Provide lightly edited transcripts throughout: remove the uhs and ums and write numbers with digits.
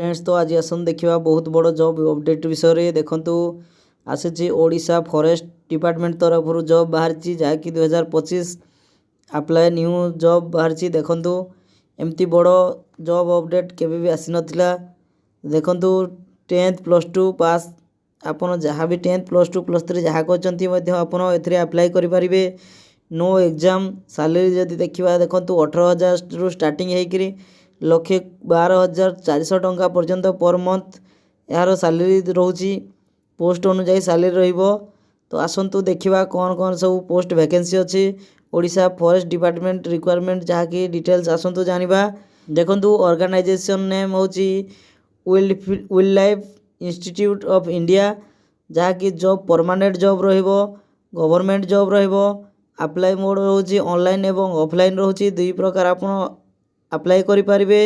Friends तो आज आसन देखा बहुत बड़ जॉब अपडेट विषय देखु आसी ओडिशा फॉरेस्ट डिपार्टमेंट तरफ जॉब बाहर जहाँकि 2025 अप्लाई न्यू जॉब बाहर देखु एमती बड़ जॉब अपडेट केवे भी आसी नथिला। देखु 10th +2 पास आपन जहाँ भी 10th +2 +3 जहाँ कहते आपड़ अप्लाई करेंगे। नो एग्जाम सैलरी जदि देखा देखो 18,000 रु स्टार्टिंग होकर 1,12,400 टंका पर्यंत पर मंथ यार सैलरी रोची। पोस्ट अनुसार सैलरी रहिबो। तो आसतु देखा कौन कौन सब पोस्ट वैकेंसी अच्छी ओडिशा फॉरेस्ट डिपार्टमेंट रिक्वायरमेंट जहाँकि डिटेल्स आसतु जानिबा। देखु ऑर्गेनाइजेशन नेम होची wild life institute of India जहाँकि जॉब परमानेंट जॉब रहिबो गवर्नमेंट जॉब रहिबो। अप्लाई मोड रोची ऑनलाइन एवं ऑफलाइन रोची दुई प्रकार आपन अप्लाई करि पारिबे।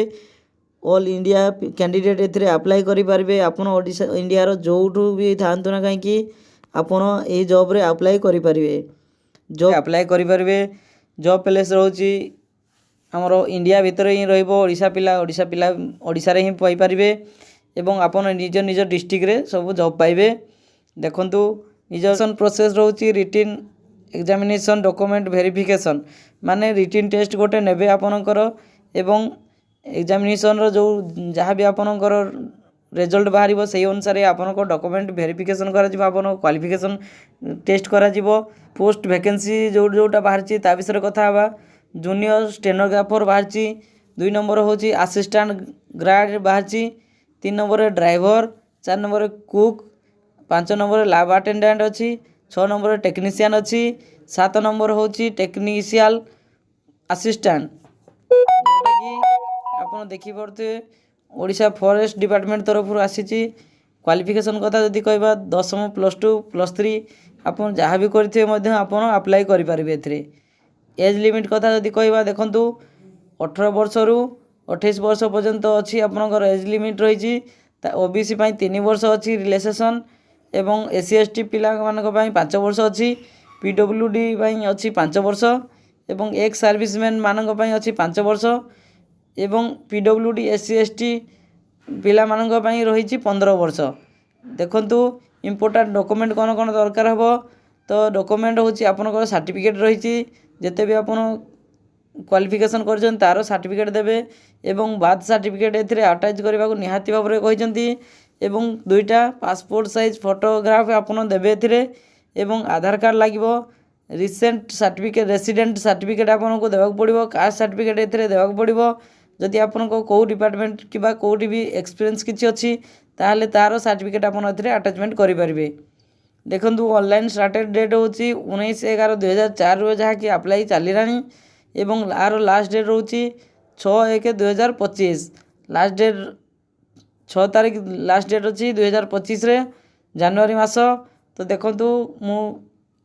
ऑल इंडिया कैंडिडेट एथिरे अप्लाई करि पारिबे। आपन ओडिशा इंडिया रो जोठू भी थांतु ना काहेकि आपन एही जॉब रे अप्लाई करि पारिबे। जॉब अप्लाई करि पारिबे। जॉब प्लेस रोची हमरो इंडिया भितर ही रहिबो। ओडिशा पिला ओडिशा रे ही पाई पारिबे एवं आपन निज निज डिस्ट्रिक्ट रे सब जॉब पाइबे। देखंतु निजन प्रोसेस रोची रिटन एग्जामिनेशन डॉक्यूमेंट वेरिफिकेशन माने रिटन टेस्ट गोटे नेबे आपनकर एवं एग्जामिनेशन रो जो जहाँ भी आपनकर रिजल्ट बाहर से अनुसार आपन डॉक्यूमेंट वेरिफिकेशन करा आपन क्वालिफिकेशन टेस्ट करा। पोस्ट वैकेंसी जोटा बाहर ता विषय कथा हवा। जूनियर स्टेनोग्राफर बाहर 2 नंबर होची असिस्टेंट ग्रेड बाहर 3 number driver 4 number cook 5 number lab attendant अच्छी 6 नंबर टेक्नीशियन अच्छी 7 नंबर होची टेक्नीशियल असिस्टेंट जोटा कि आपन देखि पड़ते ओडिशा फॉरेस्ट डिपार्टमेंट तरफ आसी। क्वालिफिकेशन कथा जदि कहबा 10th +2 +3 आपन जहाँ भी करथिबे मध्य आपन अप्लाई करि पारिबे। एथरे एज लिमिट कथा जदि कहबा देखंतु 18 वर्ष रु 28 वर्ष पर्यंत अच्छी आपनकर एज लिमिट रही। ओबीसी 3 वर्ष अच्छी रिलैक्सेशन एवं SC ST पिला मानक 5 वर्ष अच्छी PWD अच्छी 5 वर्ष एवं एक्स सर्विसमैन मानक अच्छी 5 वर्ष एवं PWD SC ST पिला मानक रही 15 वर्ष। देखंतु इम्पोर्टेंट डॉक्यूमेंट कौन कौन दरकार हो तो डॉक्यूमेंट होची आपनकर सर्टिफिकेट रही जेते भी आपन क्वालिफिकेशन करछन तार सर्टिफिकेट देबे एवं बाथ सर्टिफिकेट एथिरे अटैच करबा को निहाती भाबरे कहिसंती एवं 2टा पासपोर्ट साइज फोटोग्राफ आपन देबे एथिरे एवं आधार कार्ड लागिबो। रिसेंट सर्टिफिकेट रेसिडेंट सर्टिफिकेट आपन को देबाक पड़िबो। कास्ट सर्टिफिकेट एथिरे देबाक पड़िबो। जदि आपन को को डिपार्टमेंट किबा कोठी भी एक्सपीरियंस किछि अछि ताहले तार सर्टिफिकेट आपन एथिरे अटैचमेंट करि परिबे। देखंतु ऑनलाइन स्टार्टेड डेट होची 19/11/2004 रो जहाँ कि अप्लाई चलिरानी एवं आर लास्ट डेट रोची 6/1/2025 लास्ट डेट 6 तारीख लास्ट डेट अच्छी 2025 रे जनवरी मास। तो देखंतु मु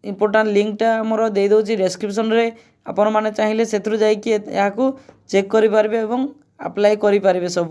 इम्पोर्टेंट लिंकटा मोर दे दोची डिस्क्रिप्शन रे आपण माने चाहिए सेथरु जाई कि याकू चेक करि पारबे एवं अप्लाई करि पारबे सब।